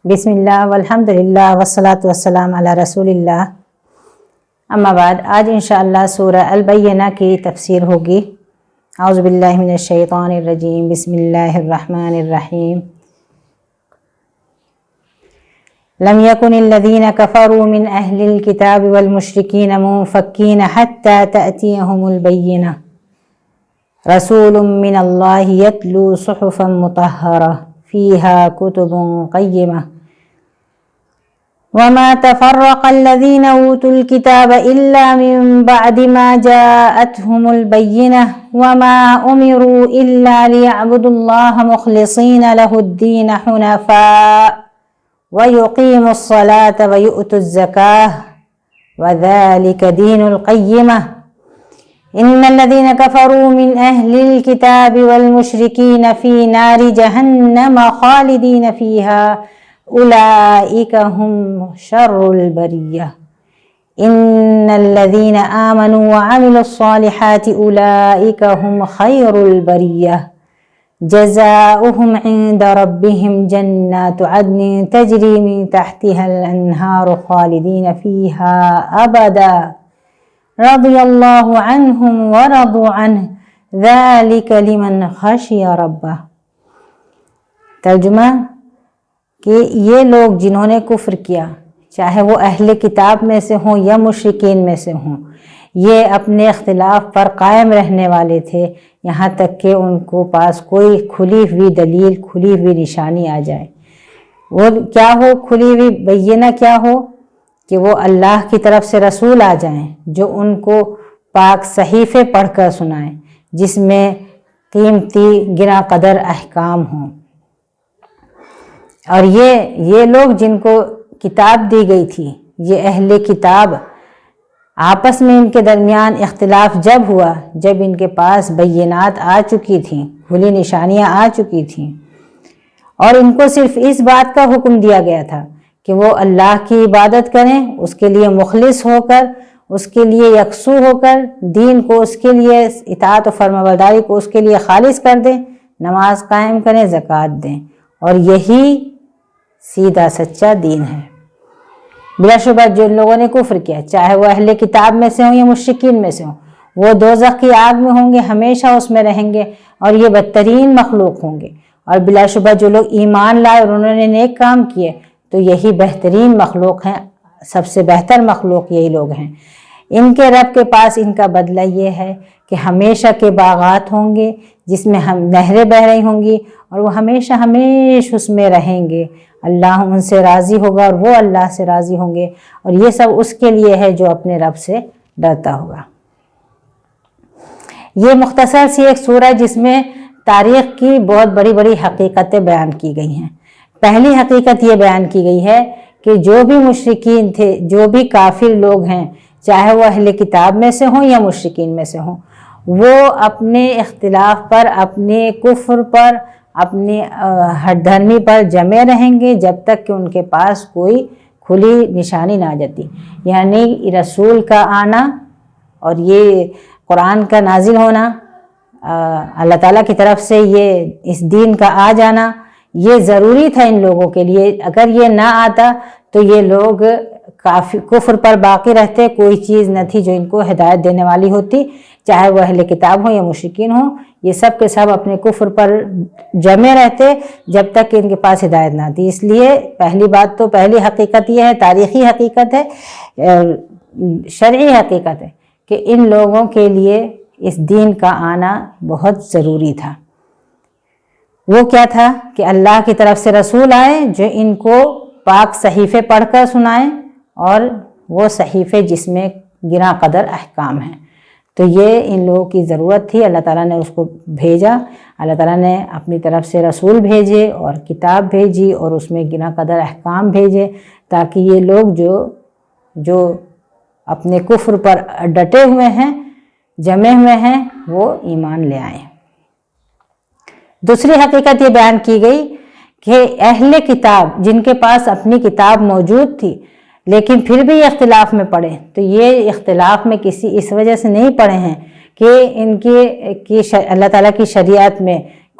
بسم اللہ والحمدللہ والصلاۃ والسلام علی رسول اللہ، اما بعد۔ آج انشاءاللہ سورہ البینہ کی تفسیر ہوگی۔ اعوذ باللہ من الشیطان الرجیم، بسم اللہ الرحمن الرحیم۔ لم يكن الذين كفروا من أهل الكتاب والمشركين منفكين حتى تأتيهم البينة رسول من الله يتلو صحفا مطهرة فيها كتب قيمة وما تفرق الذين أوتوا الكتاب إلا من بعد ما جاءتهم البينة وما أمروا إلا ليعبدوا الله مخلصين له الدين حنفاء ويقيموا الصلاة ويؤتوا الزكاة وذلك دين القيمة إن الذين كفروا من أهل الكتاب والمشركين في نار جهنم خالدين فيها أولئك هم شر البرية إن الذين آمنوا وعملوا الصالحات أولئك هم خير البرية جزاؤهم عند ربهم جنات عدن تجري من تحتها الأنهار خالدين فيها أبدا رضي الله عنهم ورضوا عنه ذلك لمن خشي ربه۔ ترجمہ کہ یہ لوگ جنہوں نے کفر کیا، چاہے وہ اہل کتاب میں سے ہوں یا مشرکین میں سے ہوں، یہ اپنے اختلاف پر قائم رہنے والے تھے یہاں تک کہ ان کو پاس کوئی کھلی ہوئی دلیل، کھلی ہوئی نشانی آ جائے۔ وہ کیا ہو؟ کھلی ہوئی بینہ کیا ہو؟ کہ وہ اللہ کی طرف سے رسول آ جائیں جو ان کو پاک صحیفے پڑھ کر سنائیں جس میں قیمتی گراں قدر احکام ہوں۔ اور یہ لوگ جن کو کتاب دی گئی تھی، یہ اہل کتاب، آپس میں ان کے درمیان اختلاف جب ہوا جب ان کے پاس بینات آ چکی تھیں، کھلی نشانیاں آ چکی تھیں، اور ان کو صرف اس بات کا حکم دیا گیا تھا کہ وہ اللہ کی عبادت کریں، اس کے لیے مخلص ہو کر، اس کے لیے یکسو ہو کر، دین کو اس کے لیے، اطاعت و فرمانبرداری کو اس کے لیے خالص کر دیں، نماز قائم کریں، زکوٰۃ دیں، اور یہی سیدھا سچا دین ہے۔ بلا شبہ جن لوگوں نے کفر کیا، چاہے وہ اہل کتاب میں سے ہوں یا مشرکین میں سے ہوں، وہ دوزخ کی آگ میں ہوں گے، ہمیشہ اس میں رہیں گے، اور یہ بدترین مخلوق ہوں گے۔ اور بلا شبہ جو لوگ ایمان لائے اور انہوں نے نیک کام کیے تو یہی بہترین مخلوق ہیں، سب سے بہتر مخلوق یہی لوگ ہیں۔ ان کے رب کے پاس ان کا بدلہ یہ ہے کہ ہمیشہ کے باغات ہوں گے جس میں نہریں بہہ رہی ہوں گی، اور وہ ہمیشہ اس میں رہیں گے۔ اللہ ان سے راضی ہوگا اور وہ اللہ سے راضی ہوں گے، اور یہ سب اس کے لیے ہے جو اپنے رب سے ڈرتا ہوگا۔ یہ مختصر سی ایک سورہ جس میں تاریخ کی بہت بڑی بڑی حقیقتیں بیان کی گئی ہیں۔ پہلی حقیقت یہ بیان کی گئی ہے کہ جو بھی مشرکین تھے، جو بھی کافر لوگ ہیں، چاہے وہ اہل کتاب میں سے ہوں یا مشرکین میں سے ہوں، وہ اپنے اختلاف پر، اپنے کفر پر، اپنی ہٹ دھرمی پر جمے رہیں گے جب تک کہ ان کے پاس کوئی کھلی نشانی نہ آ جاتی۔ یعنی رسول کا آنا اور یہ قرآن کا نازل ہونا، اللہ تعالیٰ کی طرف سے یہ اس دین کا آ جانا، یہ ضروری تھا ان لوگوں کے لیے۔ اگر یہ نہ آتا تو یہ لوگ کفر پر باقی رہتے، کوئی چیز نہ تھی جو ان کو ہدایت دینے والی ہوتی، چاہے وہ اہل کتاب ہوں یا مشرکین ہوں، یہ سب کے سب اپنے کفر پر جمے رہتے جب تک کہ ان کے پاس ہدایت نہ آتی۔ اس لیے پہلی بات تو، پہلی حقیقت یہ ہے، تاریخی حقیقت ہے، شرعی حقیقت ہے کہ ان لوگوں کے لیے اس دین کا آنا بہت ضروری تھا۔ وہ کیا تھا کہ اللہ کی طرف سے رسول آئے جو ان کو پاک صحیفے پڑھ کر سنائیں، اور وہ صحیفے جس میں گراں قدر احکام ہیں۔ تو یہ ان لوگوں کی ضرورت تھی، اللہ تعالیٰ نے اس کو بھیجا، اللہ تعالیٰ نے اپنی طرف سے رسول بھیجے اور کتاب بھیجی اور اس میں گراں قدر احکام بھیجے تاکہ یہ لوگ جو اپنے کفر پر ڈٹے ہوئے ہیں، جمے ہوئے ہیں، وہ ایمان لے آئیں۔ دوسری حقیقت یہ بیان کی گئی کہ اہل کتاب جن کے پاس اپنی کتاب موجود تھی لیکن پھر بھی اختلاف میں پڑے، تو یہ اختلاف میں اس وجہ سے نہیں پڑے ہیں کہ ان کی اللہ تعالیٰ کی شریعت میں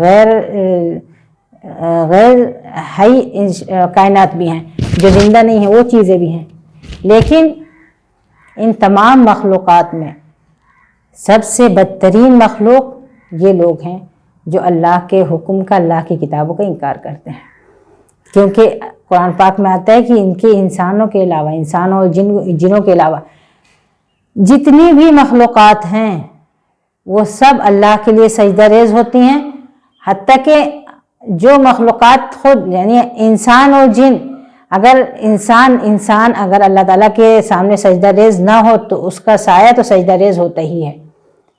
غیر حی کائنات بھی ہیں جو زندہ نہیں ہیں، وہ چیزیں بھی ہیں، لیکن ان تمام مخلوقات میں سب سے بدترین مخلوق یہ لوگ ہیں جو اللہ کے حکم کا، اللہ کی کتابوں کا انکار کرتے ہیں، کیونکہ قرآن پاک میں آتا ہے کہ ان کے انسانوں کے علاوہ، انسانوں اور جنوں کے علاوہ جتنی بھی مخلوقات ہیں وہ سب اللہ کے لیے سجدہ ریز ہوتی ہیں، حتیٰ کہ جو مخلوقات خود یعنی انسان اور جن، اگر انسان اگر اللہ تعالیٰ کے سامنے سجدہ ریز نہ ہو تو اس کا سایہ تو سجدہ ریز ہوتا ہی ہے،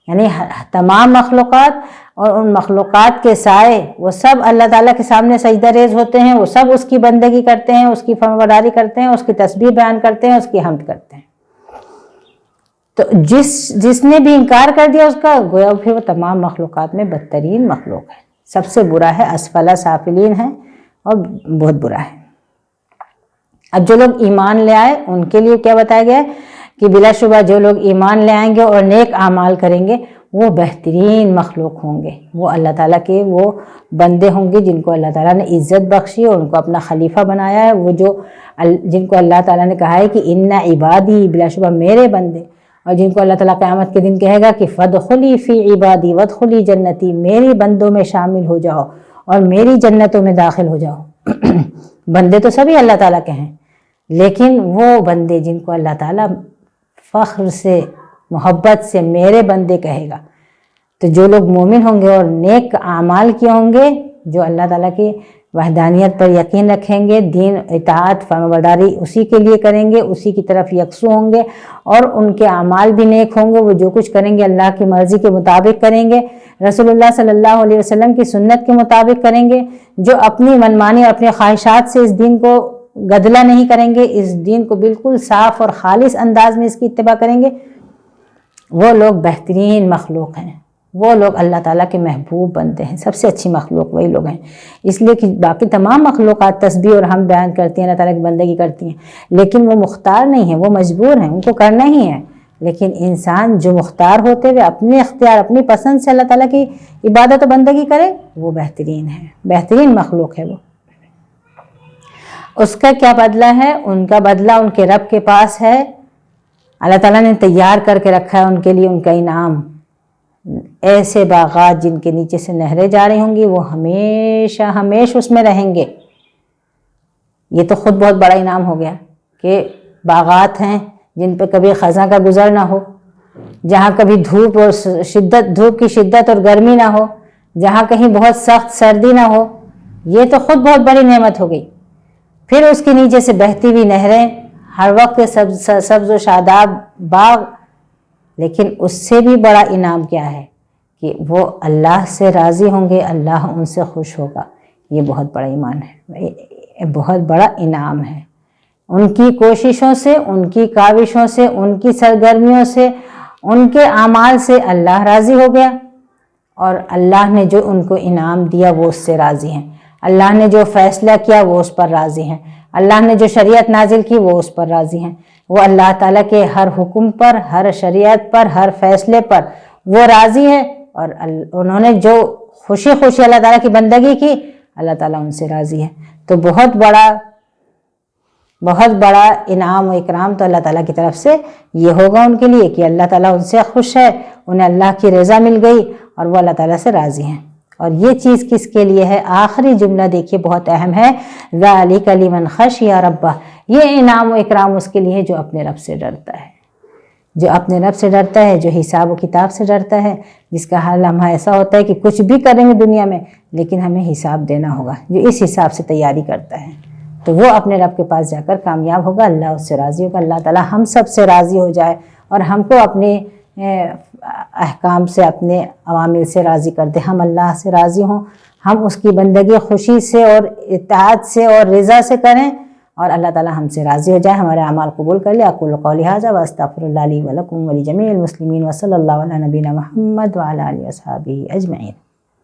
یعنی تمام مخلوقات اور ان مخلوقات کے سائے وہ سب اللہ تعالیٰ کے سامنے سجدہ ریز ہوتے ہیں، وہ سب اس کی بندگی کرتے ہیں، اس کی فرمانبرداری کرتے ہیں، اس کی تسبیح بیان کرتے ہیں، اس کی حمد کرتے ہیں۔ تو جس نے بھی انکار کر دیا اس کا، گویا پھر وہ تمام مخلوقات میں بدترین مخلوق ہے، سب سے برا ہے، اسفل سافلین ہے اور بہت برا ہے۔ اب جو لوگ ایمان لے آئے ان کے لیے کیا بتایا گیا ہے کہ بلا شبہ جو لوگ ایمان لے آئیں گے اور نیک اعمال کریں گے وہ بہترین مخلوق ہوں گے، وہ اللہ تعالیٰ کے وہ بندے ہوں گے جن کو اللہ تعالیٰ نے عزت بخشی اور ان کو اپنا خلیفہ بنایا ہے، وہ جن کو اللہ تعالیٰ نے کہا ہے کہ ان عبادی، بلا شبہ میرے بندے، اور جن کو اللہ تعالیٰ قیامت کے دن کہے گا کہ فادخلی فی عبادی وادخلی جنتی، میری بندوں میں شامل ہو جاؤ اور میری جنتوں میں داخل ہو جاؤ۔ بندے تو سبھی اللہ تعالیٰ کے ہیں، لیکن وہ بندے جن کو اللہ تعالیٰ فخر سے، محبت سے میرے بندے کہے گا، تو جو لوگ مومن ہوں گے اور نیک اعمال کیے ہوں گے، جو اللہ تعالیٰ کی وحدانیت پر یقین رکھیں گے، دین، اطاعت، فرمانبرداری اسی کے لیے کریں گے، اسی کی طرف یکسو ہوں گے، اور ان کے اعمال بھی نیک ہوں گے، وہ جو کچھ کریں گے اللہ کی مرضی کے مطابق کریں گے، رسول اللہ صلی اللہ علیہ وسلم کی سنت کے مطابق کریں گے، جو اپنی منمانی اور اپنے خواہشات سے اس دین کو گدلا نہیں کریں گے، اس دین کو بالکل صاف اور خالص انداز میں اس کی اتباع کریں گے، وہ لوگ بہترین مخلوق ہیں، وہ لوگ اللہ تعالیٰ کے محبوب بنتے ہیں، سب سے اچھی مخلوق وہی لوگ ہیں۔ اس لیے کہ باقی تمام مخلوقات تسبیح اور حمد بیان کرتی ہیں، اللہ تعالیٰ کی بندگی کرتی ہیں، لیکن وہ مختار نہیں ہیں، وہ مجبور ہیں، ان کو کرنا ہی ہے۔ لیکن انسان جو مختار ہوتے ہوئے اپنے اختیار، اپنی پسند سے اللہ تعالیٰ کی عبادت و بندگی کرے، وہ بہترین ہے، بہترین مخلوق ہے وہ۔ اس کا کیا بدلہ ہے؟ ان کا بدلہ ان کے رب کے پاس ہے، اللہ تعالیٰ نے تیار کر کے رکھا ہے ان کے لیے ان کا انعام، ایسے باغات جن کے نیچے سے نہریں جاری ہوں گی، وہ ہمیشہ ہمیشہ اس میں رہیں گے۔ یہ تو خود بہت بڑا انعام ہو گیا کہ باغات ہیں جن پہ کبھی خزاں کا گزر نہ ہو، جہاں کبھی دھوپ کی شدت اور گرمی نہ ہو، جہاں کہیں بہت سخت سردی نہ ہو، یہ تو خود بہت بڑی نعمت ہو گئی۔ پھر اس کے نیچے سے بہتی ہوئی نہریں، ہر وقت سبز و شاداب باغ، لیکن اس سے بھی بڑا انعام کیا ہے کہ وہ اللہ سے راضی ہوں گے، اللہ ان سے خوش ہوگا۔ یہ بہت بڑا ایمان ہے، بہت بڑا انعام ہے۔ ان کی کوششوں سے، ان کی کاوشوں سے، ان کی سرگرمیوں سے، ان کے اعمال سے اللہ راضی ہو گیا، اور اللہ نے جو ان کو انعام دیا وہ اس سے راضی ہیں، اللہ نے جو فیصلہ کیا وہ اس پر راضی ہیں، اللہ نے جو شریعت نازل کی وہ اس پر راضی ہیں، وہ اللہ تعالیٰ کے ہر حکم پر، ہر شریعت پر، ہر فیصلے پر وہ راضی ہے، اور انہوں نے جو خوشی خوشی اللہ تعالیٰ کی بندگی کی، اللہ تعالیٰ ان سے راضی ہے۔ تو بہت بڑا انعام و اکرام تو اللہ تعالیٰ کی طرف سے یہ ہوگا ان کے لیے کہ اللہ تعالیٰ ان سے خوش ہے، انہیں اللہ کی رضا مل گئی اور وہ اللہ تعالیٰ سے راضی ہیں۔ اور یہ چیز کس کے لیے ہے؟ آخری جملہ دیکھیے بہت اہم ہے، ذَلِكَ لِمَنْ خَشِيَ رَبَّهُ، یہ انعام و اکرام اس کے لیے جو اپنے رب سے ڈرتا ہے، جو اپنے رب سے ڈرتا ہے، جو حساب و کتاب سے ڈرتا ہے، جس کا حال لمحہ ایسا ہوتا ہے کہ کچھ بھی کریں گے دنیا میں لیکن ہمیں حساب دینا ہوگا، جو اس حساب سے تیاری کرتا ہے، تو وہ اپنے رب کے پاس جا کر کامیاب ہوگا، اللہ اس سے راضی ہوگا۔ اللہ تعالیٰ ہم سب سے راضی ہو جائے اور ہم کو اپنے احکام سے، اپنے اوامر سے راضی کر دے، ہم اللہ سے راضی ہوں، ہم اس کی بندگی خوشی سے اور اطاعت سے اور رضا سے کریں، اور اللہ تعالیٰ ہم سے راضی ہو جائے، ہمارے اعمال قبول کر لے۔ اقول قولی ھذا واستغفر اللہ لی ولکم ولجمیع المسلمین وصلی اللہ علی نبینا محمد وعلی آلہ وصحبہ اجمعین۔